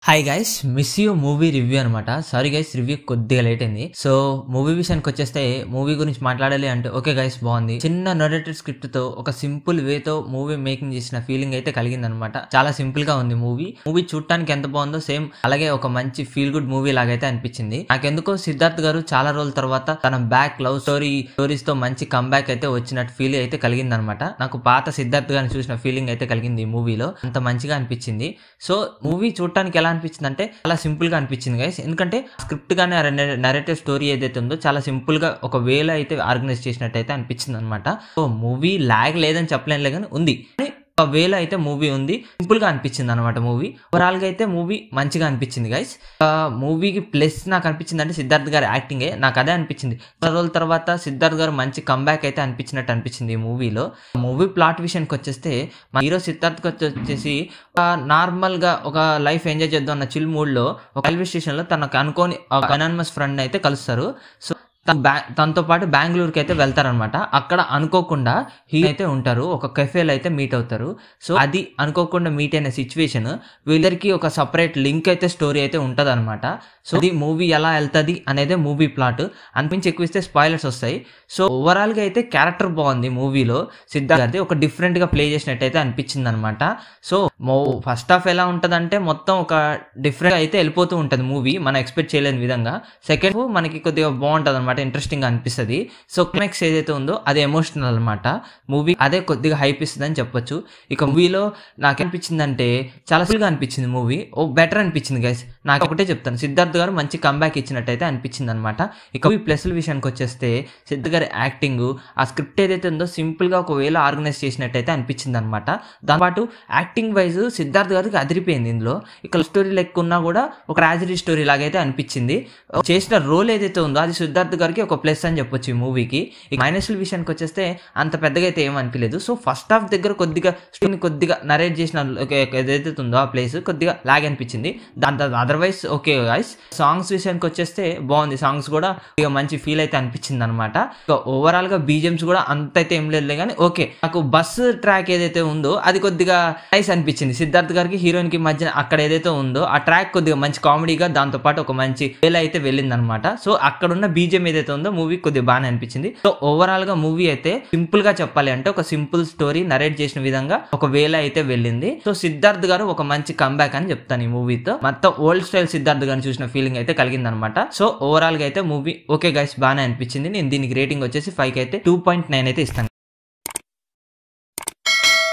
Hi guys, miss you movie review అనమాట. Sorry guys, review కొద్దిగా late అయింది. So movie విషయానికి వచ్చేస్తే మూవీ గురించి మాట్లాడాలి అంటే ఓకే గైస్, బాగుంది. చిన్న నరేటెడ్ స్క్రిప్ట్ తో ఒక సింపుల్ వే తో మూవీ మేకింగ్ చేసిన ఫీలింగ్ అయితే కలిగింది అనమాట. చాలా సింపుల్ గా ఉంది మూవీ చూడటానికి ఎంత బాగుందో సేమ్ అలాగే ఒక మంచి ఫీల్ గుడ్ మూవీ లాగైతే అనిపించింది. నాకెందుకో సిద్ధార్థ్ గారు చాలా రోజుల తర్వాత తన బ్యాక్ లవ్ స్టోరీస్ తో మంచి కంబ్యాక్ అయితే వచ్చినట్టు ఫీల్ అయితే కలిగింది అనమాట. నాకు పాత సిద్ధార్థ్ గారిని చూసిన ఫీలింగ్ అయితే కలిగింది ఈ మూవీలో. అంత మంచిగా అనిపించింది. సో మూవీ చూడటానికి ఎలా అనిపించింది అంటే చాలా సింపుల్ గా అనిపించింది గైస్. ఎందుకంటే స్క్రిప్ట్ గానీ నరేటివ్ స్టోరీ ఏదైతే ఉందో చాలా సింపుల్ గా ఒక వేలో అయితే ఆర్గనైజ్ చేసినట్టు అయితే అనిపించింది అనమాట. సో మూవీ లాగ్ లేదని చెప్పలేనులే కానీ ఉంది, ఒక వేలో అయితే మూవీ ఉంది. సింపుల్ గా అనిపించింది అనమాట మూవీ. ఓవరాల్ గా అయితే మూవీ మంచిగా అనిపించింది గైస్. మూవీకి ప్లస్ నాకు అనిపించింది అంటే సిద్ధార్థ్ గారి యాక్టింగే. నాకు అదే అనిపించింది. చాలా రోజుల తర్వాత సిద్ధార్థ్ గారు మంచి కంబ్యాక్ అయితే అనిపించినట్టు అనిపించింది ఈ మూవీలో. మూవీ ప్లాట్ విషయానికి వచ్చేస్తే మా హీరో సిద్ధార్థ్ వచ్చేసి నార్మల్ గా ఒక లైఫ్ ఎంజాయ్ చేద్దాం అన్న చిల్ మూడ్ లో ఒక రైల్వే స్టేషన్ లో తనకు అనుకోని ఒక అనానిమస్ ఫ్రెండ్ అయితే కలుస్తారు. సో తనతో పాటు బెంగళూరుకి అయితే వెళ్తారనమాట. అక్కడ అనుకోకుండా హీరో అయితే ఉంటారు, ఒక కెఫేలో అయితే మీట్ అవుతారు. సో అది అనుకోకుండా మీట్ అయిన సిచ్యువేషన్ వీళ్ళకి ఒక సపరేట్ లింక్ అయితే స్టోరీ అయితే ఉంటది అనమాట. సో అది మూవీ ఎలా వెళ్తుంది అనేది మూవీ ప్లాట్. అనిపించి ఎక్కువ ఇస్తే స్పాయిలర్స్ వస్తాయి. సో ఓవరాల్ గా అయితే క్యారెక్టర్ బాగుంది మూవీలో. సిద్ధార్థ్ గారిది ఒక డిఫరెంట్ గా ప్లే చేసినట్టు అయితే అనిపించింది అనమాట. సో ఫస్ట్ హాఫ్ ఎలా ఉంటది అంటే మొత్తం ఒక డిఫరెంట్ అయితే వెళ్ళిపోతూ ఉంటది మూవీ, మనం ఎక్స్పెక్ట్ చేయలేని విధంగా. సెకండ్ మనకి కొద్దిగా బాగుంటది అనమాట, ఇంట్రెస్టింగ్ గా అనిపిస్తుంది. సో క్లైమాక్స్ ఏదైతే ఉందో అది ఎమోషనల్ అనమాట. మూవీ అదే కొద్దిగా హైప్ ఇస్తుంది అని చెప్పొచ్చు. ఇక మూవీలో నాకు అనిపించింది అంటే చాలా ఫుల్ గా అనిపించింది మూవీ. బెటర్ అనిపించింది గైస్. నాకు ఒకటే చెప్తాను, సిద్ధార్థ్ గారు మంచి కంబ్యాక్ ఇచ్చినట్టయితే అనిపించింది అనమాట. ఇక మూవీ ప్లస్ల విషయానికి వచ్చేస్తే సిద్ధార్థ్ గారి యాక్టింగ్, ఆ స్క్రిప్ట్ ఏదైతే ఉందో సింపుల్ గా ఒకవేళ ఆర్గనైజ్ చేసినట్టయితే అనిపించింది అనమాట. దాంతో యాక్టింగ్ వైజ్ సిద్ధార్థ్ గారికి అదిరిపోయింది ఇందులో. ఇక స్టోరీ లెక్క ఉన్నా కూడా ఒక ట్రాజడీ స్టోరీ లాగైతే అనిపించింది. చేసిన రోల్ ఏదైతే ఉందో అది సిద్ధార్థ్ గారికి ఒక ప్లస్ అని చెప్పొచ్చు ఈ మూవీకి. ఇక మైనస్ల విషయానికి వచ్చేస్తే అంత పెద్దగా అయితే ఏమనిపించలేదు. సో ఫస్ట్ హాఫ్ దగ్గర కొద్దిగా నరేట్ చేసిన ఏదైతే ఉందో ఆ ప్లేస్ కొద్దిగా లాగ్ అనిపించింది. దాంతో అదర్వైజ్ ఓకే గైస్. సాంగ్స్ విషయానికి వచ్చేస్తే బాగుంది, సాంగ్స్ కూడా ఇక మంచి ఫీల్ అయితే అనిపించింది అనమాట. ఇక ఓవరాల్ గా బీజిఎమ్స్ కూడా అంత అయితే ఏం లేదు కానీ ఓకే. నాకు బస్ ట్రాక్ ఏదైతే ఉందో అది కొద్దిగా నైస్ అనిపించింది. సిద్ధార్థ్ గారికి హీరోయిన్ కి మధ్య అక్కడ ఏదైతే ఉందో ఆ ట్రాక్ కొద్దిగా మంచి కామెడీగా, దాంతో పాటు ఒక మంచి వేల అయితే వెళ్ళింది అనమాట. సో అక్కడ ఉన్న బీజిఎం ఏదైతే ఉందో మూవీ కొద్దిగా బాగానే అనిపించింది. సో ఓవరాల్ గా మూవీ అయితే సింపుల్ గా చెప్పాలి అంటే ఒక సింపుల్ స్టోరీ నరేట్ చేసిన విధంగా ఒక వేల అయితే వెళ్ళింది. సో సిద్ధార్థ్ గారు ఒక మంచి కంబ్యాక్ అని చెప్తాను ఈ మూవీతో. మొత్తం ఓల్డ్ స్టైల్ సిద్ధార్థ్ గారిని చూసిన ఫీలింగ్ అయితే కలిగింది అనమాట. సో ఓవరాల్ గా అయితే మూవీ ఓకే గైస్, బాగానే అనిపించింది. నేను దీనికి రేటింగ్ వచ్చేసి 5 అయితే 2.9 అయితే ఇస్తాను.